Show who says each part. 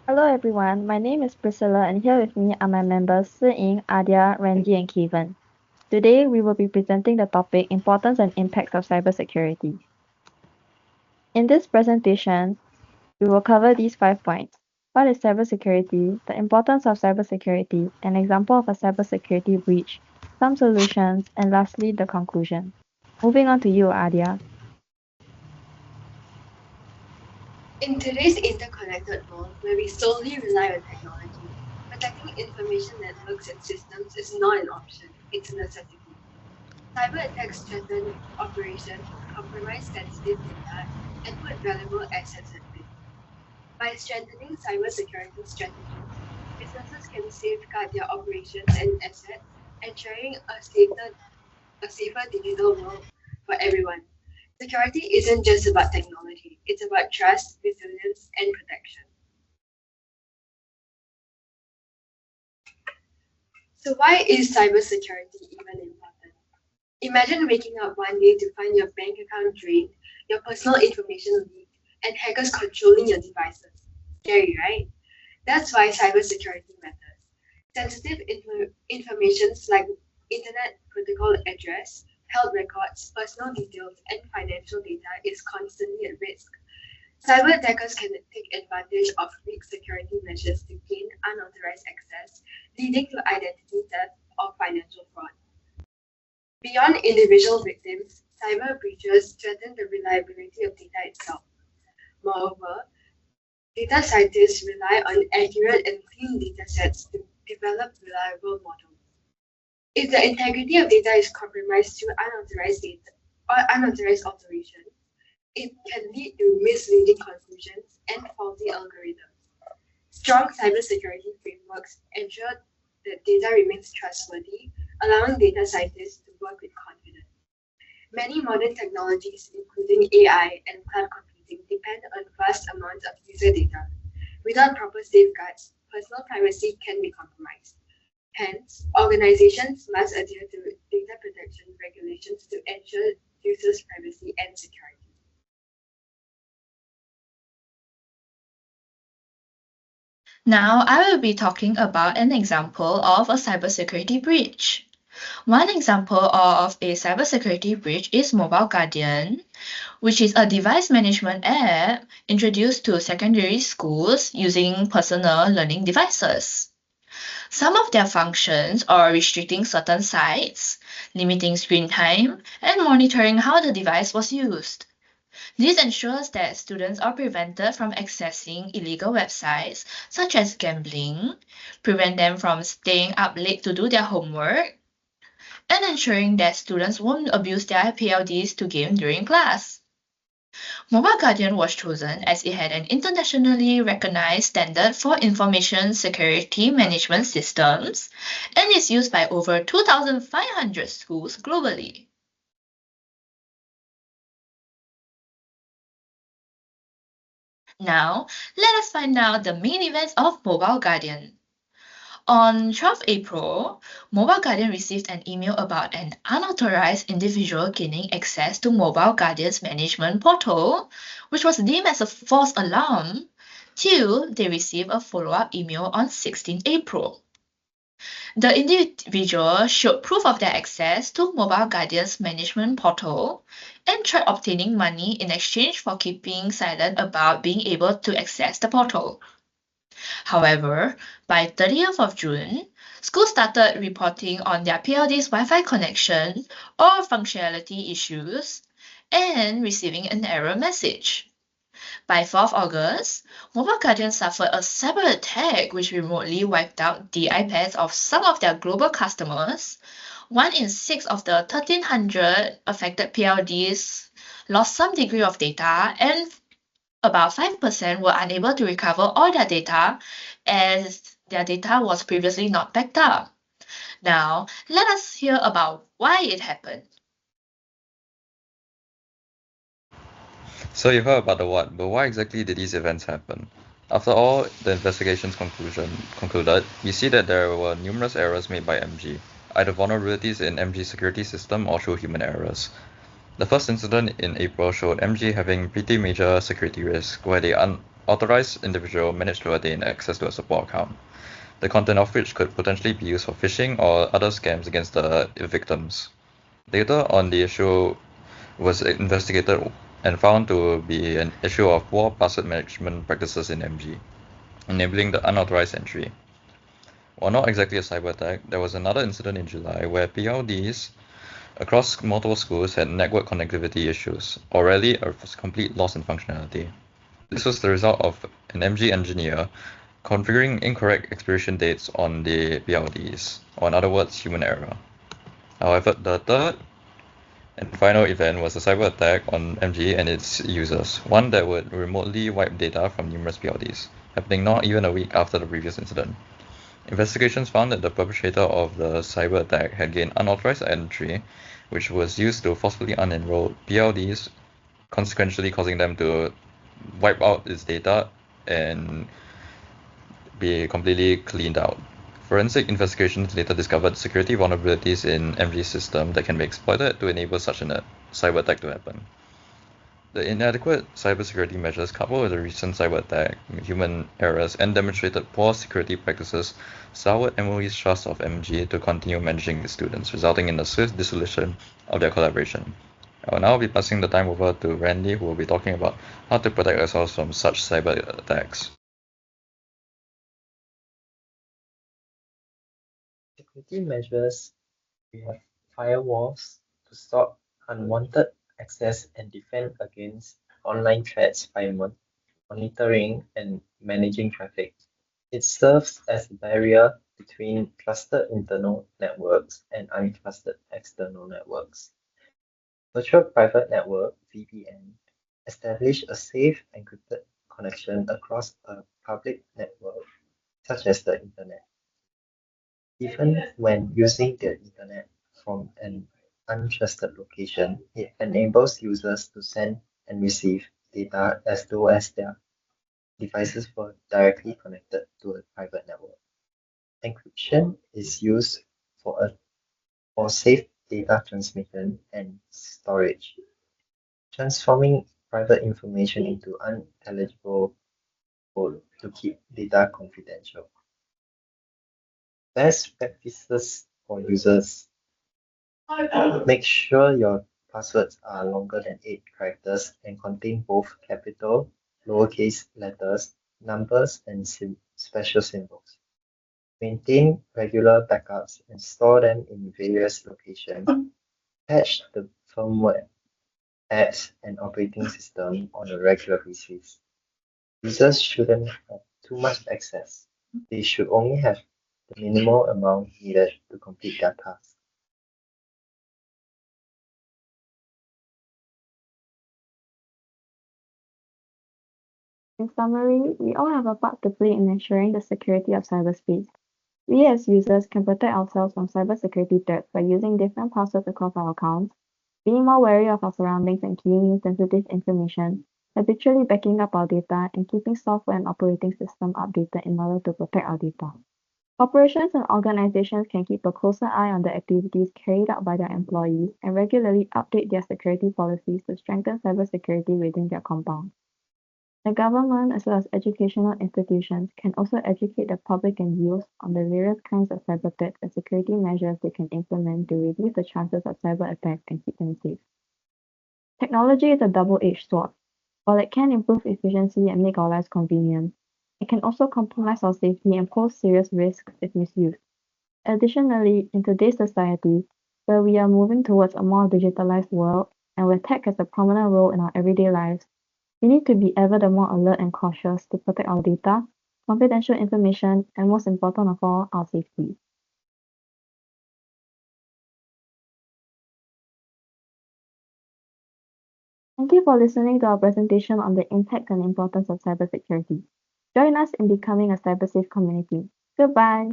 Speaker 1: Hello everyone, my name is Priscilla and here with me are my members Si-Ying, Adia, Randy and Kevin. Today we will be presenting the topic Importance and Impacts of Cybersecurity. In this presentation, we will cover these 5 points. What is cybersecurity? The importance of cybersecurity, an example of a cybersecurity breach, some solutions, and lastly the conclusion. Moving on to you, Adia.
Speaker 2: In today's interconnected world, where we solely rely on technology, protecting information networks and systems is not an option, it's a necessity. Cyber attacks threaten operations, compromise sensitive data, and put valuable assets at risk. By strengthening cybersecurity strategies, businesses can safeguard their operations and assets, ensuring a safer digital world for everyone. Security isn't just about technology, it's about trust, resilience, and protection. So, why is cybersecurity even important? Imagine waking up one day to find your bank account drained, your personal information leaked, and hackers controlling your devices. Scary, right? That's why cybersecurity matters. Sensitive informations like Internet Protocol address, health records, personal details, and financial data is constantly at risk. Cyber attackers can take advantage of weak security measures to gain unauthorized access, leading to identity theft or financial fraud. Beyond individual victims, cyber breaches threaten the reliability of data itself. Moreover, data scientists rely on accurate and clean datasets to develop reliable models. If the integrity of data is compromised through unauthorized data or unauthorized alterations, it can lead to misleading conclusions and faulty algorithms. Strong cybersecurity frameworks ensure that data remains trustworthy, allowing data scientists to work with confidence. Many modern technologies, including AI and cloud computing, depend on vast amounts of user data. Without proper safeguards, personal privacy can be compromised. Hence, organizations must adhere to data protection regulations to ensure users' privacy and security.
Speaker 3: Now, I will be talking about an example of a cybersecurity breach. One example of a cybersecurity breach is Mobile Guardian, which is a device management app introduced to secondary schools using personal learning devices. Some of their functions are restricting certain sites, limiting screen time, and monitoring how the device was used. This ensures that students are prevented from accessing illegal websites such as gambling, prevent them from staying up late to do their homework, and ensuring that students won't abuse their PLDs to game during class. Mobile Guardian was chosen as it had an internationally recognized standard for information security management systems and is used by over 2,500 schools globally. Now, let us find out the main events of Mobile Guardian. On 12 April, Mobile Guardian received an email about an unauthorized individual gaining access to Mobile Guardian's management portal, which was deemed as a false alarm, till they received a follow-up email on 16 April. The individual showed proof of their access to Mobile Guardian's management portal and tried obtaining money in exchange for keeping silent about being able to access the portal. However, by 30th of June, schools started reporting on their PLD's Wi-Fi connection or functionality issues and receiving an error message. By 4th August, Mobile Guardian suffered a cyber attack which remotely wiped out the iPads of some of their global customers. 1 in 6 of the 1,300 affected PLDs lost some degree of data, and about 5% were unable to recover all their data as their data was previously not backed up. Now, let us hear about why it happened.
Speaker 4: So you've heard about the what, but why exactly did these events happen? After all the investigation's concluded, we see that there were numerous errors made by MG, either vulnerabilities in MG's security system or through human errors. The first incident in April showed MG having pretty major security risk, where they authorized individual managed to attain access to a support account, the content of which could potentially be used for phishing or other scams against the victims. Data on the issue was investigated and found to be an issue of poor password management practices in MG, enabling the unauthorized entry. While not exactly a cyber attack, there was another incident in July where PLDs across multiple schools had network connectivity issues, or rarely a complete loss in functionality. This was the result of an MG engineer configuring incorrect expiration dates on the PLDs, or in other words, human error. However, the third and final event was a cyber attack on MG and its users, one that would remotely wipe data from numerous PLDs, happening not even a week after the previous incident. Investigations found that the perpetrator of the cyber attack had gained unauthorized entry, which was used to forcibly unenroll PLDs, consequently causing them to wipe out its data and be completely cleaned out. Forensic investigations later discovered security vulnerabilities in MG's system that can be exploited to enable such a cyber attack to happen. The inadequate cybersecurity measures coupled with the recent cyber attack, human errors, and demonstrated poor security practices soured MOE's trust of MG to continue managing its students, resulting in the swift dissolution of their collaboration. I will now be passing the time over to Randy, who will be talking about how to protect ourselves from such cyber attacks.
Speaker 5: Security measures, we have firewalls to stop unwanted access and defend against online threats by monitoring and managing traffic. It serves as a barrier between trusted internal networks and untrusted external networks. Virtual Private Network (VPN) establish a safe encrypted connection across a public network, such as the Internet. Even when using the Internet from an untrusted location, it enables users to send and receive data as though as their devices were directly connected to a private network. Encryption is used for safe data transmission and storage, transforming private information into unintelligible code to keep data confidential. Best practices for users. Make sure your passwords are longer than 8 characters and contain both capital, lowercase letters, numbers, and special symbols. Maintain regular backups and store them in various locations. Patch the firmware, apps, and operating system on a regular basis. Users shouldn't have too much access. They should only have the minimal amount needed to complete their task.
Speaker 1: In summary, we all have a part to play in ensuring the security of cyberspace. We as users can protect ourselves from cybersecurity threats by using different passwords across our accounts, being more wary of our surroundings and keying in sensitive information, habitually backing up our data, and keeping software and operating system updated in order to protect our data. Corporations and organizations can keep a closer eye on the activities carried out by their employees and regularly update their security policies to strengthen cybersecurity within their compound. The government, as well as educational institutions, can also educate the public and youth on the various kinds of cyber threats and security measures they can implement to reduce the chances of cyber attacks and keep them safe. Technology is a double-edged sword. While it can improve efficiency and make our lives convenient, it can also compromise our safety and pose serious risks if misused. Additionally, in today's society, where we are moving towards a more digitalized world and where tech has a prominent role in our everyday lives, we need to be ever the more alert and cautious to protect our data, confidential information, and most important of all, our safety. Thank you for listening to our presentation on the impact and importance of cybersecurity. Join us in becoming a cyber safe community. Goodbye.